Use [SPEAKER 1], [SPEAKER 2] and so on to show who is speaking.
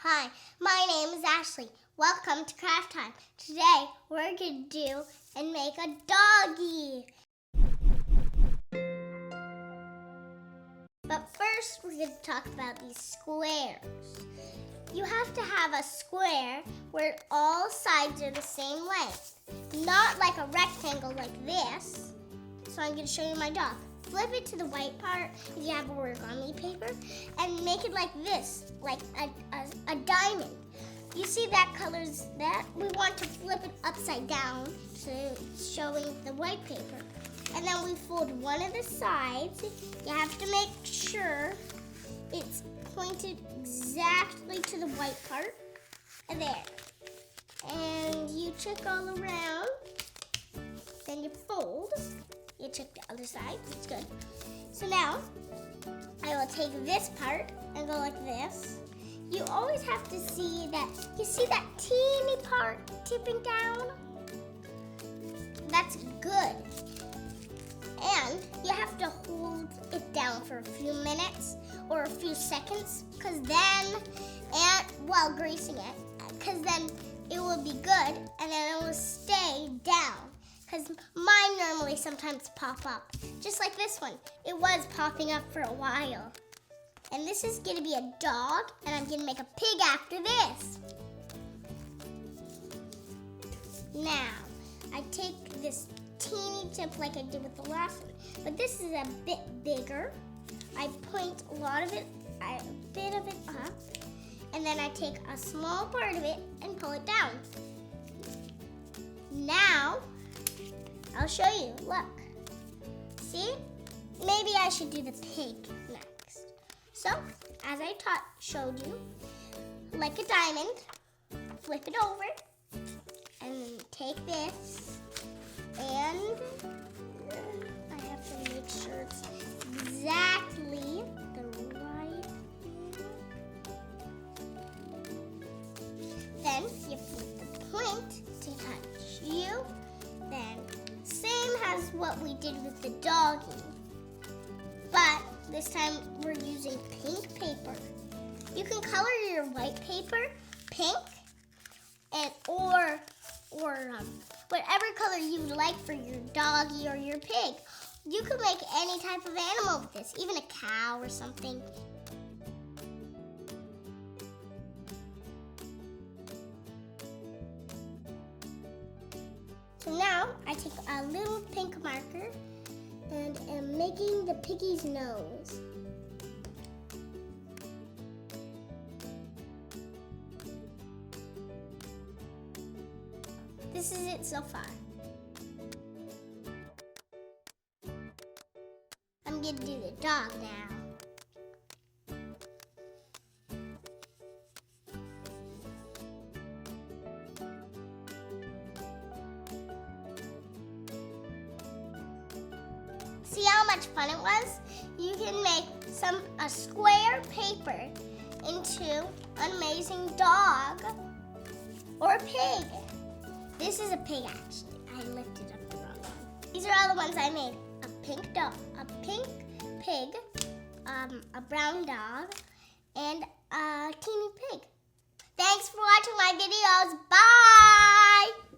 [SPEAKER 1] Hi, my name is Ashley. Welcome to Craft Time. Today we're going to do and make a doggy. But first we're going to talk about these squares. You have to have a square where all sides are the same length. Not like a rectangle like this. So I'm going to show you my dog. Flip it to the white part if you have origami paper and make it like this, like a diamond. You see that color's that? We want to flip it upside down so it's showing the white paper. And then we fold one of the sides. You have to make sure it's pointed exactly to the white part. And there. And you check all around. Then you fold. You check the other side, it's good. So now, I will take this part and go like this. You always have to see that, you see that teeny part tipping down? That's good. And you have to hold it down for a few minutes or a few seconds, because then, and while greasing it, because then it will be good and then it will stay down. Because mine normally sometimes pop up. Just like this one. It was popping up for a while. And this is going to be a dog, and I'm going to make a pig after this. Now, I take this teeny tip like I did with the last one. But this is a bit bigger. I point a bit of it up. And then I take a small part of it and pull it down. Now, I'll show you, look. See? Maybe I should do the pig next. So, as I showed you, like a diamond, flip it over, and take this, and I have to make sure it's exactly the right. Then you flip the point to touch you, then same as what we did with the doggy, but this time we're using pink paper. You can color your white paper pink, and or whatever color you like for your doggy or your pig. You can make any type of animal with this, even a cow or something. So now, I take a little pink marker and am making the piggy's nose. This is it so far. I'm going to do the dog now. See how much fun it was? You can make a square paper into an amazing dog or a pig. This is a pig actually. I lifted up the wrong one. These are all the ones I made. A pink dog, a pink pig, a brown dog, and a teeny pig. Thanks for watching my videos. Bye!